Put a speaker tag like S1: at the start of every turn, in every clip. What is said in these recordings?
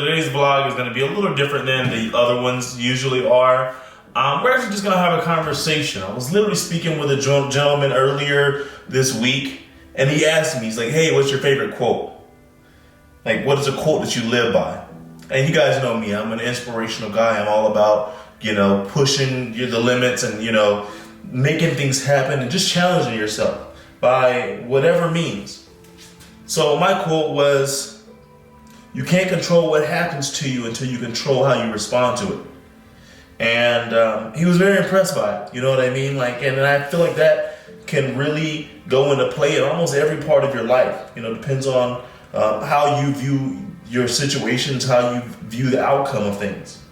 S1: today's vlog is going to be a little different than the other ones usually are. We're actually just going to have a conversation. I was literally speaking with a gentleman earlier this week, and he asked me, he's like, hey, what's your favorite quote? Like, what is a quote that you live by? And you guys know me, I'm an inspirational guy. I'm all about, pushing the limits and, making things happen and just challenging yourself by whatever means. So my quote was, you can't control what happens to you until you control how you respond to it. And he was very impressed by it, you know what I mean? And I feel like that can really go into play in almost every part of your life. Depends on how you view your situations, how you view the outcome of things.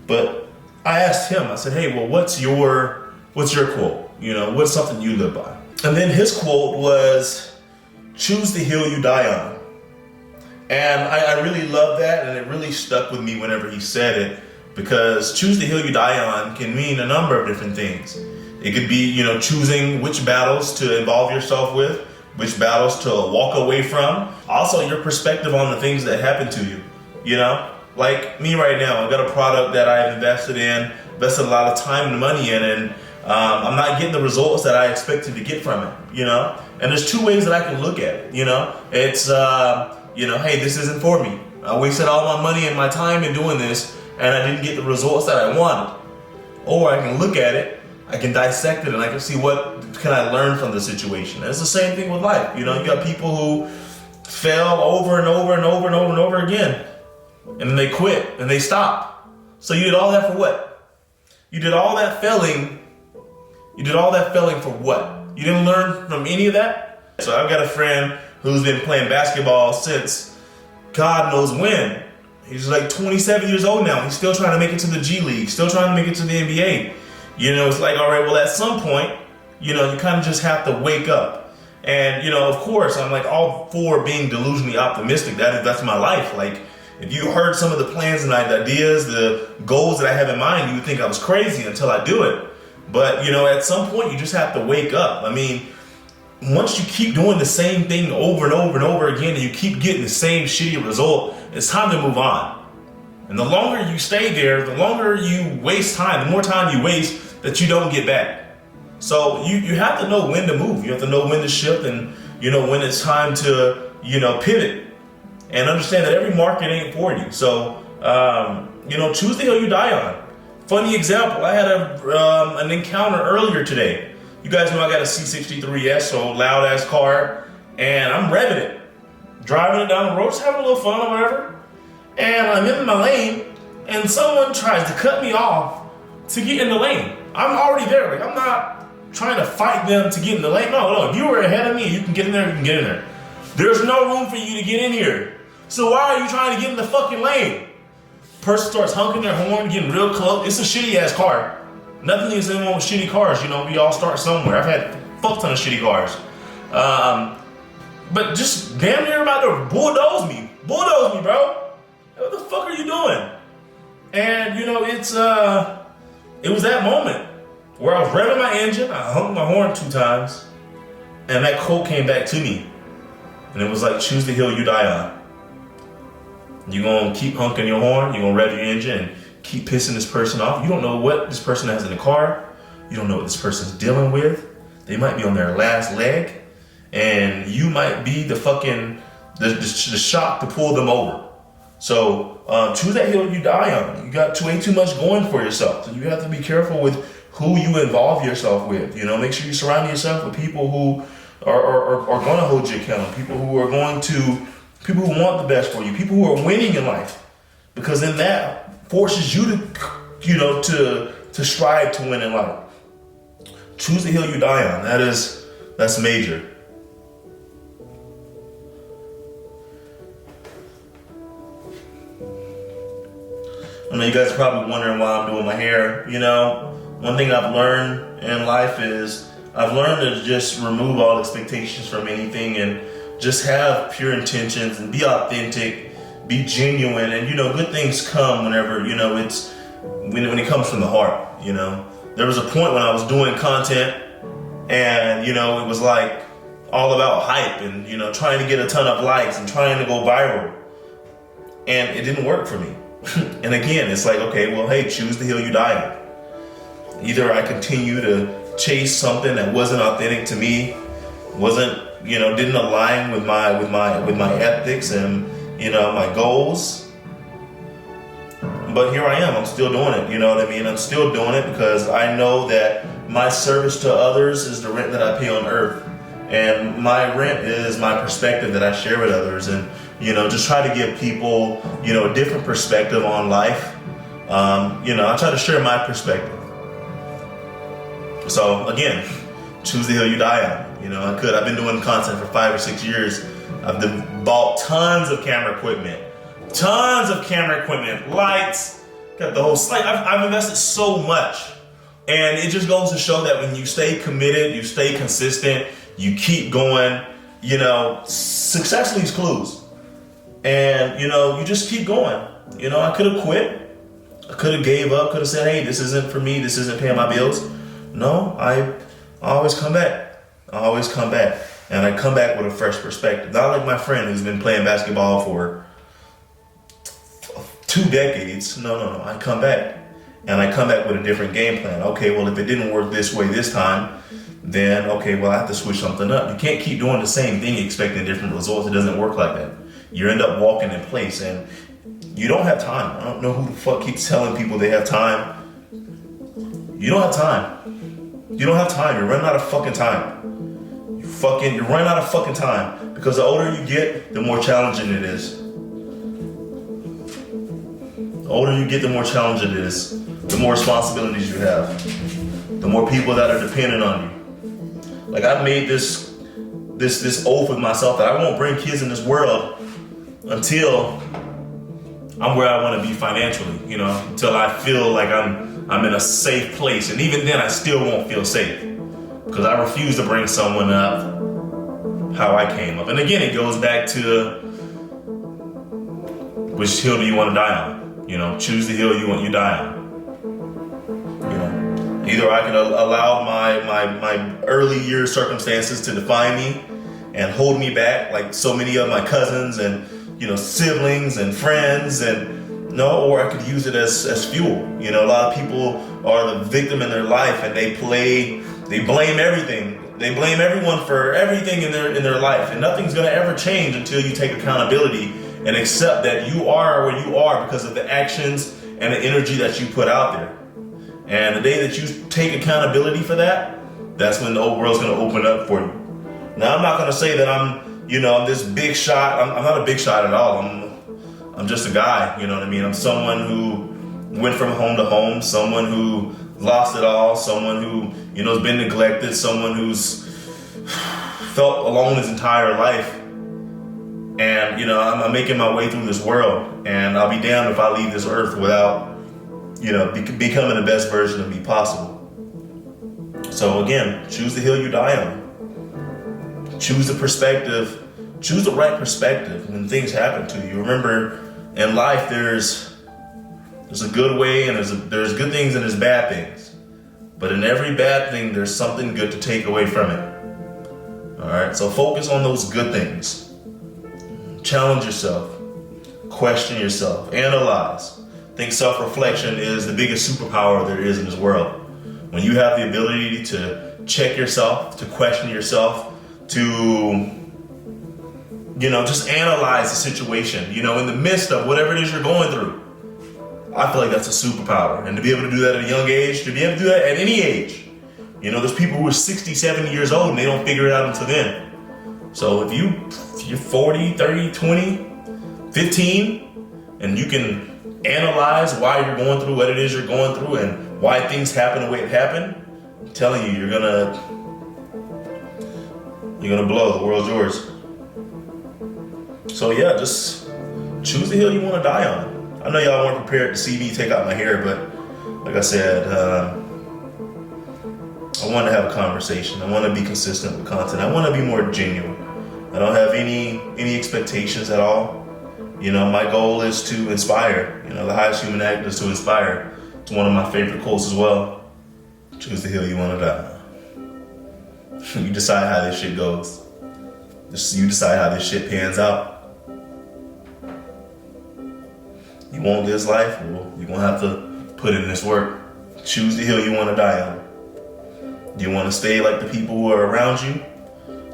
S1: But I asked him, I said, hey, well, what's your quote? What's something you live by? And then his quote was, choose the hill you die on. And I really love that, and it really stuck with me whenever he said it, because choose the hill you die on can mean a number of different things. It could be, choosing which battles to involve yourself with, which battles to walk away from. Also, your perspective on the things that happen to you, Like me right now, I've got a product that I've invested a lot of time and money in, and I'm not getting the results that I expected to get from it, And there's two ways that I can look at it, It's, hey, this isn't for me. I wasted all my money and my time in doing this, and I didn't get the results that I wanted. Or I can look at it, I can dissect it, and I can see what can I learn from the situation. And it's the same thing with life. You got people who fail over and over and over and over and over again, and then they quit and they stop. So you did all that for what? You did all that failing for what? You didn't learn from any of that? So I've got a friend who's been playing basketball since God knows when. He's like 27 years old now. He's still trying to make it to the G League, still trying to make it to the NBA. It's like, all right, well, at some point, you kind of just have to wake up. And, of course, I'm like all for being delusionally optimistic. That's my life. Like, if you heard some of the plans and ideas, the goals that I have in mind, you would think I was crazy until I do it. But, at some point, you just have to wake up. I mean, once you keep doing the same thing over and over and over again, and you keep getting the same shitty result, it's time to move on. And the longer you stay there, the longer you waste time, the more time you waste that you don't get back. So you have to know when to move. You have to know when to shift, and, when it's time to, pivot. And understand that every market ain't for you. So, choose the hill you die on. Funny example, I had an encounter earlier today. You guys know I got a C63S, so loud ass car, and I'm revving it. Driving it down the road, just having a little fun or whatever. And I'm in my lane, and someone tries to cut me off to get in the lane. I'm already there. Like, I'm not trying to fight them to get in the lane. No, if you were ahead of me, you can get in there, you can get in there. There's no room for you to get in here. So why are you trying to get in the fucking lane? Person starts honking their horn, getting real close. It's a shitty ass car. Nothing is wrong with shitty cars. We all start somewhere. I've had a fuck ton of shitty cars. But just damn near about to bulldoze me. Bulldoze me, bro. What the fuck are you doing? And it was that moment where I was revving my engine, I honked my horn 2 times, and that quote came back to me. And it was like, choose the hill you die on. You're going to keep honking your horn, you're going to rev your engine and keep pissing this person off. You don't know what this person has in the car. You don't know what this person's dealing with. They might be on their last leg, and you might be the the shock to pull them over. So choose that hill you die on. You got way too much going for yourself. So you have to be careful with who you involve yourself with. Make sure you surround yourself with people who are going to hold you accountable. People who want the best for you. People who are winning in life, because then that forces you to to strive to win in life. Choose the hill you die on. That's major. I know you guys are probably wondering why I'm doing my hair. One thing I've learned in life is I've learned to just remove all expectations from anything and just have pure intentions and be authentic, be genuine, and good things come whenever it's when it comes from the heart. There was a point when I was doing content, and it was like all about hype and trying to get a ton of likes and trying to go viral. and it didn't work for me. And again, it's like, okay, well, hey, choose the hill you die on. Either I continue to chase something that wasn't authentic to me, didn't align with my ethics and my goals. But here I am, I'm still doing it, you know what I mean? I'm still doing it because I know that my service to others is the rent that I pay on earth. And my rent is my perspective that I share with others, and just try to give people a different perspective on life. I try to share my perspective. So again, choose the hill you die on. I've been doing content for 5 or 6 years. I've bought tons of camera equipment, lights, got the whole slate. I've invested so much, and it just goes to show that when you stay committed, you stay consistent, you keep going, success leaves clues. And, you just keep going. I could have quit. I could have gave up, could have said, hey, this isn't for me, this isn't paying my bills. No, I always come back. And I come back with a fresh perspective. Not like my friend who's been playing basketball for 2 decades. No. I come back. And I come back with a different game plan. Okay, well, if it didn't work this way this time, then, okay, well, I have to switch something up. You can't keep doing the same thing expecting different results. It doesn't work like that. You end up walking in place, and you don't have time. I don't know who the fuck keeps telling people they have time. You don't have time. You're running out of fucking time. You're running out of fucking time, because the older you get, the more challenging it is. The older you get, the more challenging it is. The more responsibilities you have. The more people that are dependent on you. Like, I've made this oath with myself that I won't bring kids in this world until I'm where I want to be financially, until I feel like I'm in a safe place. And even then, I still won't feel safe, because I refuse to bring someone up how I came up. And again, it goes back to which hill do you want to die on? Choose the hill you die on. Either I can allow my early year circumstances to define me and hold me back, like so many of my cousins and siblings and friends, or I could use it as fuel. A lot of people are the victim in their life, and they blame everything. They blame everyone for everything in their life, and nothing's gonna ever change until you take accountability and accept that you are where you are because of the actions and the energy that you put out there. And the day that you take accountability for that, that's when the whole world's gonna open up for you. Now, I'm not gonna say that I'm this big shot. I'm not a big shot at all. I'm just a guy, you know what I mean? I'm someone who went from home to home, someone who lost it all, someone who, has been neglected, someone who's felt alone his entire life. And, I'm making my way through this world, and I'll be damned if I leave this earth without, becoming the best version of me possible. So again, choose the hill you die on. Choose the perspective, choose the right perspective when things happen to you. Remember, in life, there's a good way, and there's good things and there's bad things. But in every bad thing, there's something good to take away from it. All right, so focus on those good things. Challenge yourself, question yourself, analyze. I think self-reflection is the biggest superpower there is in this world. When you have the ability to check yourself, to question yourself, to just analyze the situation, in the midst of whatever it is you're going through. I feel like that's a superpower. And to be able to do that at a young age, to be able to do that at any age. There's people who are 60, 70 years old and they don't figure it out until then. So if you're 40, 30, 20, 15, and you can analyze why you're going through what it is you're going through and why things happen the way it happened, I'm telling you, you're gonna blow. The world's yours. So yeah, just choose the hill you want to die on. I know y'all weren't prepared to see me take out my hair, but like I said, I want to have a conversation. I want to be consistent with content. I want to be more genuine. I don't have any expectations at all. My goal is to inspire. The highest human act is to inspire. It's one of my favorite quotes as well. Choose the hill you want to die on. You decide how this shit goes. You decide how this shit pans out. You want this life? Well, you're gonna have to put in this work. Choose the hill you want to die on. Do you want to stay like the people who are around you?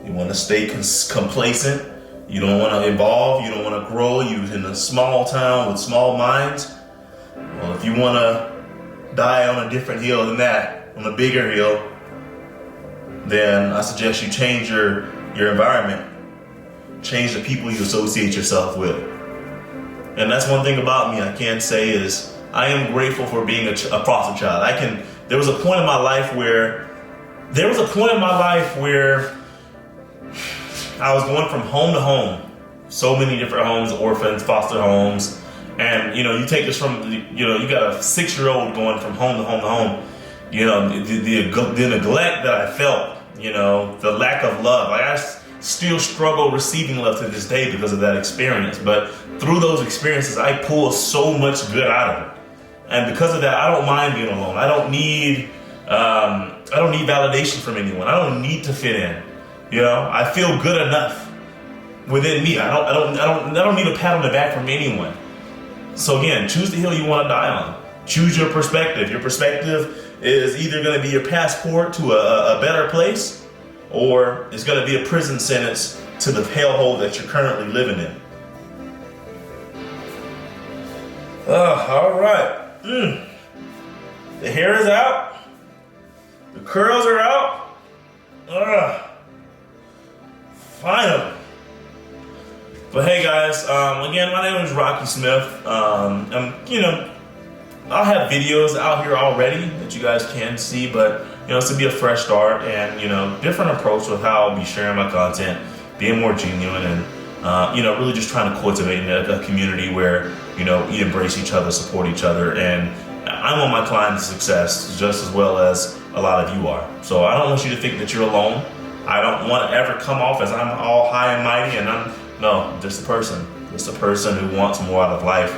S1: You want to stay complacent? You don't want to evolve? You don't want to grow? You're in a small town with small minds? Well, if you want to die on a different hill than that, on a bigger hill, then I suggest you change your environment. Change the people you associate yourself with. And that's one thing about me I can say is I am grateful for being a foster child. There was a point in my life where I was going from home to home. So many different homes, orphans, foster homes. And, you take this from, you got a 6-year-old going from home to home to home. The neglect that I felt, the lack of love. I still struggle receiving love to this day because of that experience. But through those experiences, I pull so much good out of it. And because of that, I don't mind being alone. I don't need validation from anyone. I don't need to fit in. I feel good enough within me. I don't need a pat on the back from anyone. So again, choose the hill you want to die on. Choose your perspective. Your perspective is either going to be your passport to a better place, or it's going to be a prison sentence to the hellhole that you're currently living in. All right. The hair is out. The curls are out. Finally. But hey guys, again, my name is Rocky Smith. I'll have videos out here already that you guys can see, but it's to be a fresh start and different approach with how I'll be sharing my content, being more genuine, and really just trying to cultivate a community where we embrace each other, support each other, and I want my clients' success just as well as a lot of you are. So I don't want you to think that you're alone. I don't want to ever come off as I'm all high and mighty, and I'm just a person. Just a person who wants more out of life,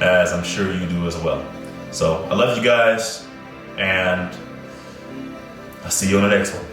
S1: as I'm sure you do as well. So I love you guys, and I'll see you on the next one.